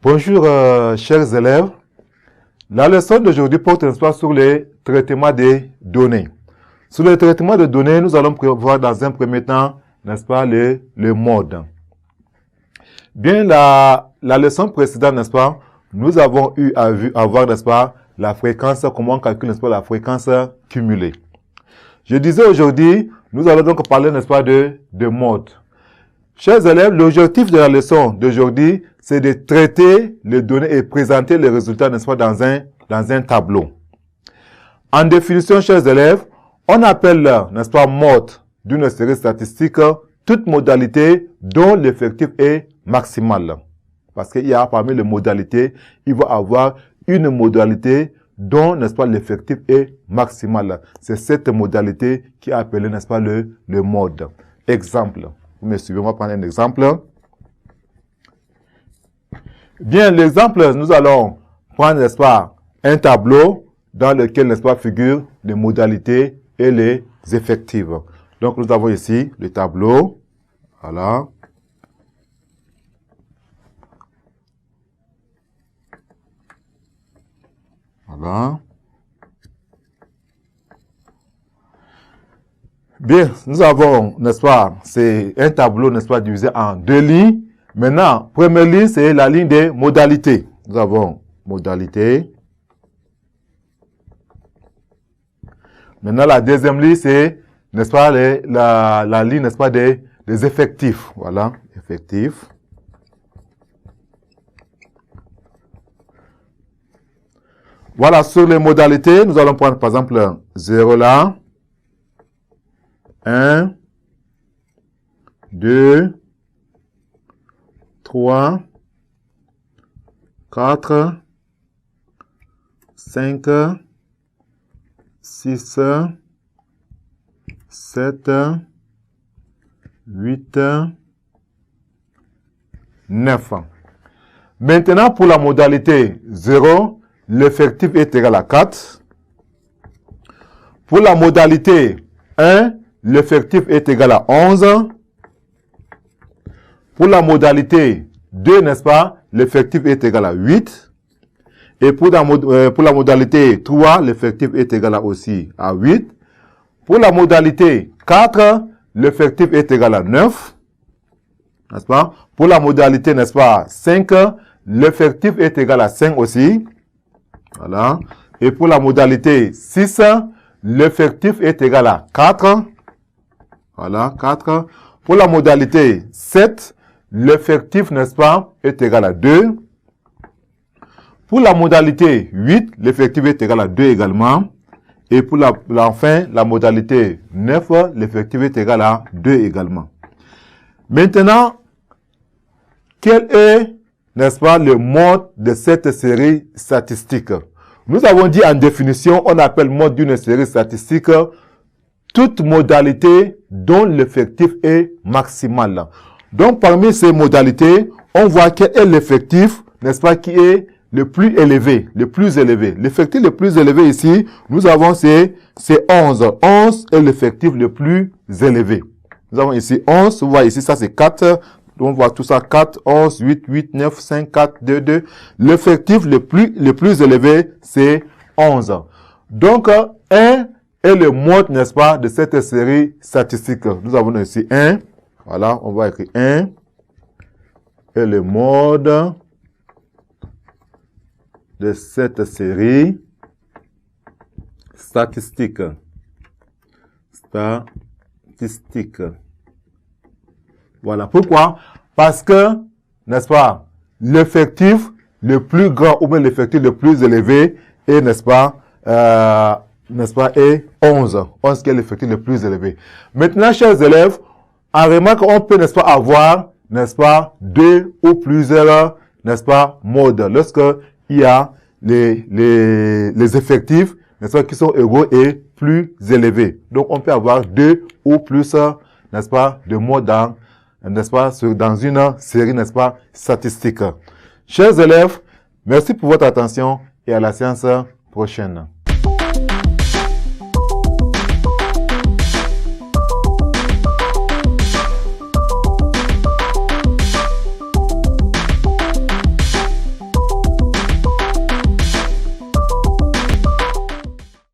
Bonjour, chers élèves. La leçon d'aujourd'hui porte n'est-ce pas, sur les traitements des données. Sur le traitement de données, nous allons voir dans un premier temps, n'est-ce pas, le mode. Bien, la leçon précédente, n'est-ce pas, nous avons eu à voir, n'est-ce pas, la fréquence, comment on calcule, n'est-ce pas, la fréquence cumulée. Je disais aujourd'hui, nous allons donc parler, n'est-ce pas, de mode. Chers élèves, l'objectif de la leçon d'aujourd'hui, c'est de traiter les données et présenter les résultats, n'est-ce pas, dans un tableau. En définition, chers élèves, on appelle, n'est-ce pas, mode d'une série statistique toute modalité dont l'effectif est maximal. Parce qu'il y a parmi les modalités, il va y avoir une modalité dont, n'est-ce pas, l'effectif est maximal. C'est cette modalité qui est appelée, n'est-ce pas, le mode. Exemple. Vous me suivez, on va prendre un exemple. Bien, l'exemple, nous allons prendre, n'est-ce pas, un tableau dans lequel, n'est-ce pas, figurent les modalités et les effectifs. Donc, nous avons ici le tableau. Voilà. Voilà. Bien, nous avons, n'est-ce pas, c'est un tableau, n'est-ce pas, divisé en deux lignes. Maintenant, première ligne, c'est la ligne des modalités. Nous avons modalité. Maintenant, la deuxième ligne, c'est, n'est-ce pas, la ligne, n'est-ce pas, des effectifs. Voilà, effectifs. Voilà, sur les modalités, nous allons prendre, par exemple, 0 là. 1, 2, 3, 4, 5, 6, 7, 8, 9. Maintenant, pour la modalité 0, l'effectif est égal à 4. Pour la modalité 1, l'effectif est égal à 11. Pour la modalité 2, n'est-ce pas, l'effectif est égal à 8. Et pour la modalité 3, l'effectif est égal à aussi à 8. Pour la modalité 4, l'effectif est égal à 9. N'est-ce pas? Pour la modalité, n'est-ce pas, 5, l'effectif est égal à 5 aussi. Voilà. Et pour la modalité 6, l'effectif est égal à 4. Voilà, 4. Pour la modalité 7, l'effectif, n'est-ce pas, est égal à 2. Pour la modalité 8, l'effectif est égal à 2 également. Et pour enfin, la modalité 9, l'effectif est égal à 2 également. Maintenant, quel est, n'est-ce pas, le mode de cette série statistique? Nous avons dit en définition, on appelle mode d'une série statistique toute modalité dont l'effectif est maximal. Donc, parmi ces modalités, on voit quel est l'effectif, n'est-ce pas, qui est le plus élevé, le plus élevé. L'effectif le plus élevé ici, nous avons c'est 11. 11 est l'effectif le plus élevé. Nous avons ici 11, vous voyez ici, ça c'est 4. On voit tout ça, 4, 11, 8, 8, 9, 5, 4, 2, 2. L'effectif le plus élevé, c'est 11. Donc, 1 est le mode, n'est-ce pas, de cette série statistique. Nous avons ici 1. Voilà, on va écrire 1. Et le mode de cette série statistique. Voilà. Pourquoi? Parce que, n'est-ce pas, l'effectif le plus grand ou bien l'effectif le plus élevé est, n'est-ce pas, est 11. 11 qui est l'effectif le plus élevé. Maintenant, chers élèves, en remarque, on peut, n'est-ce pas, avoir, n'est-ce pas, 2 ou plusieurs, n'est-ce pas, modes. Lorsque il y a les effectifs, n'est-ce pas, qui sont égaux et plus élevés. Donc, on peut avoir 2 ou plus, n'est-ce pas, de modes dans une série, n'est-ce pas, statistique. Chers élèves, merci pour votre attention et à la séance prochaine.